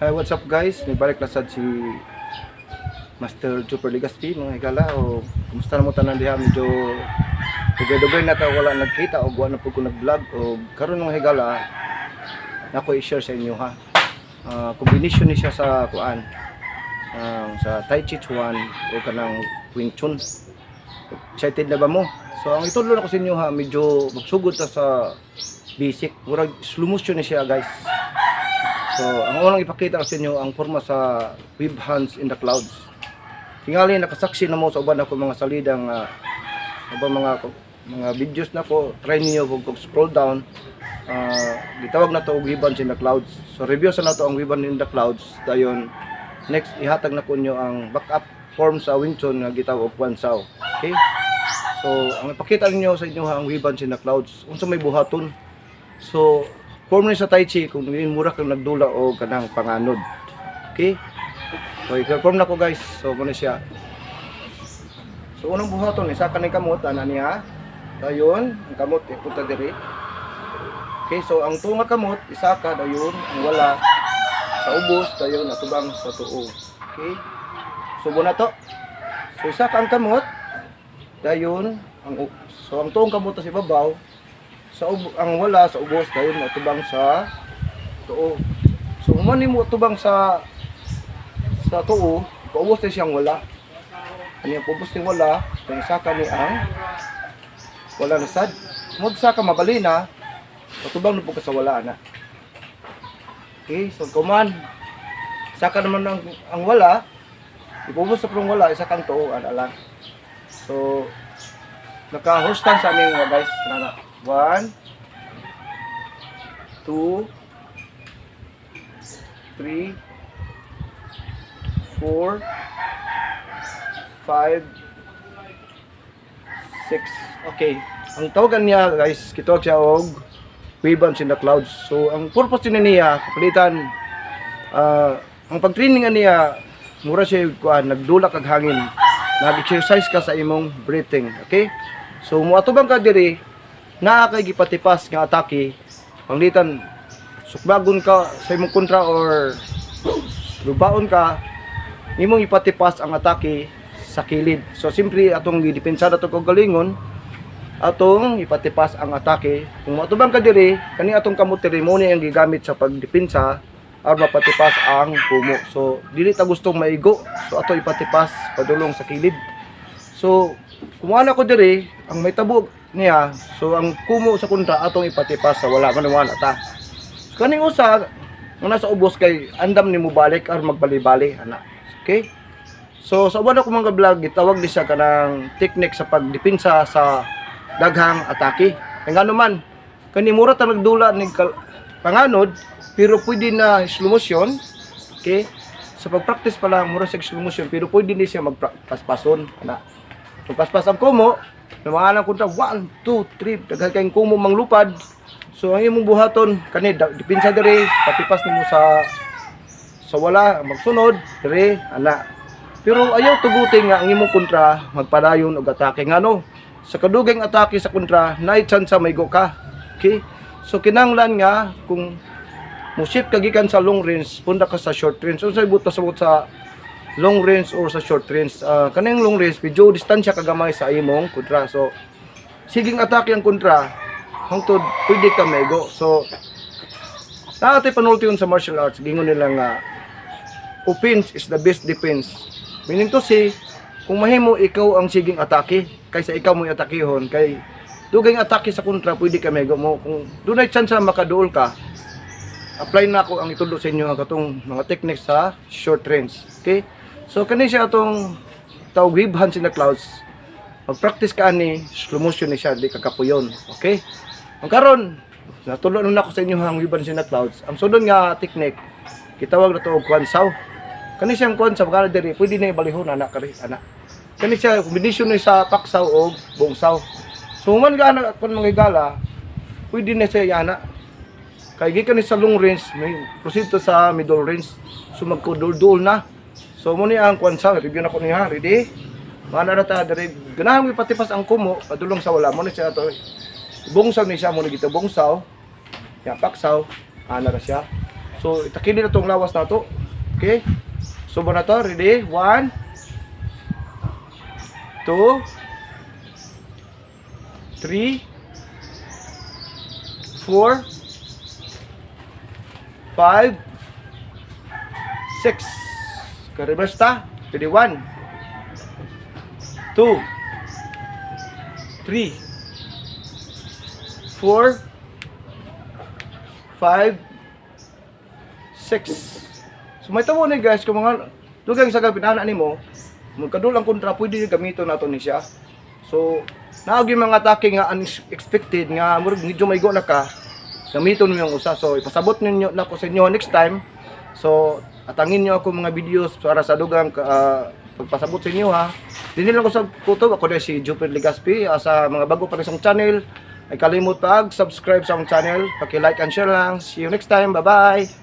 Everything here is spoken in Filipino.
Hi, what's up guys? May balik lasad si Master Super Legaspi mga higala o kumusta na mo tanan diha medyo dugay na ta wala nagkita o buwan na po ko nag-vlog o karon mga higala nako i-share sa inyo ha. Combination ni siya sa kuan sa Tai Chi Chuan o kanang Wing Chun. Excited na ba mo? So ang itudlo na ko sa inyo ha, medyo magsugod ta sa basic, murag slow motion ni siya guys. So, ang unang ipakita ko sa inyo ang forma sa Wave Hands in the Clouds. Tingali nakasaksi na mo sa uban ako mga salidang mga videos na ko. Try niyo kung scroll down. Gitawag na to og Wave Hands in the Clouds. So, review sa nato ang Wave Hands in the Clouds. Dayon next ihatag na ko nyo ang backup form sa Wing Chun nga gitawag og Guan Sao. Okay? So, ang ipakita niyo sa inyo ang Wave Hands in the Clouds. Unsa may buhaton. So, form ni sa Tai Chi kung mura kang nagdula o kanang panganod. Okay? So i-form na ko guys. So muna siya. So unang buhaton isa ka ning kamot ana niya. Dayon ang kamot ipunta diri. Okay, so ang tunga kamot isa ka dayon ang wala sa ubos dayon natubang sa tuo. Okay? So muna to. So isa ka ang kamot dayon ang tuong kamot sa ibabaw. Ang wala sa ubos dayon matubang sa tuo. So human nimo tubang sa tuo, paubos na siyang wala. Ani ang paubos ning wala, kay isa ka ni ang wala na sad. Mo sa ka mabalina, matubang na po ka sa wala na. Okay, so kuman saka naman ang wala, ipaubos sa prong wala, isa kang tuo ana lang. So naka-hostan sa aning guys, nana. 1 2 3 4 5 6. Okay, ang tawagan niya guys, kitawag siya og Wave Hands in the Clouds. So ang purpose niya kapalitan ang pag-training niya mura siya nagdula kag hangin, nag-exercise ka sa imong breathing. Okay, so muatubang ka diri na kay gipatipas nga atake panglitan sukbagon ka sa imong kontra or lubaon ka imong ipatipas ang atake sa kilid. So simpre atong gidepensa nato kog galingon atong ipatipas ang atake. Kung matubang ka diri kani atong kamot ceremony ang gigamit sa pagdepensa aron mapatipas ang kumo. So dili ta gustong maigo, so ato ipatipas padulong sa kilid. So kumuana ko diri ang may tabog niya, so ang kumo sa kontra atong ipatipas sa wala maniwala ta. So, kaning usa nga nasa ubos kay andam nimo balik aron magbali-bali ana. Okay? So sa uban ako mga vlog gitawag di siya kanang technique sa pagdepensa sa daghang atake. Kay ngano man kani mura ta nagdula ning panganod pero pwede na slow motion. Okay? Sa pag-practice pa lang mura sa slow motion pero pwede ni siya magpaspason ana. So paspas ang kumo namahalang kontra 1 2 3 daghan kayong kumo manglupad. So ang imong buhaton kani dipinsa diri patipas nimo sa wala magsunod diri ana. Pero ayaw tugutin nga ang imong kontra magpadayon og atake ngano sa kadugayng atake sa kontra naay chance maigo ka. Okay, so kinahanglan nga kung mo shift ka gikan sa long range punda ka sa short range. Unsay buta sa long range or sa short range. Kaning long range medyo distansya kagamay sa imong kontra. So siging atake ang kontra hangtod pwede ka maigo. So naatay panulti yun sa martial arts gingon nila nga offense is the best defense. Meaning to say kung mahimo ikaw ang siging atake kaysa ikaw mo atakehon kay dugay atake sa kontra pwede ka maigo mo. Kung dunay chance makaduol ka, apply na ako ang itudlo sa inyo ang katong mga techniques sa short range. Okay? So kani siya atong tawag Wave Hands in the Clouds. Mag-practice ka ani, slow motion ni siya, di kakapuyon. Okay? Ang karon, natulog na ako sa inyo ang Wave Hands in the Clouds. Ang sunod nga technique, kitawag na to og Guan Sao. Kani siyang Guan Sao, kada diri pwede na ibalihon ana kari ana. Kani siya kombinasyon ni sa Pak Sao o Bong Sao. So man gana kun mga gala, pwede na siya ana. Kay gikan ni sa long range, may proceed to sa middle range. So magkudul-dul na. So mo ni ang Guan Sao, review na ko niya, ready? Mana na ta diri ganahan mi patipas ang kumo padulong sa wala mo ni siya to. Bong Sao ni siya mo ni gito Bong Sao. Ya Pak Sao ana ra siya. So itakili na tong lawas na to. Okay? Subo na to. Ready? 1 2 3 4 5 6. Ka-reverse ta. Ready? 1 2 3 4 5 6. So may tamo ni guys kung mga dugang sa kapinana nimo, magkadulang kontra pwede gamiton nato ni siya. So naagi mga atake nga unexpected nga medyo may go na ka, gamiton mo yung usa. So ipasabot ninyo na ko sa inyo next time. So atangin niyo ako mga videos para sa dugang pagpasabot sa inyo ha. Dinili lang ko sa kutob ako dahil si Jupiter Legaspi. Sa mga bago pa rin sa channel, ay kalimut pag subscribe sa akong channel, paki-like and share lang. See you next time. Bye bye.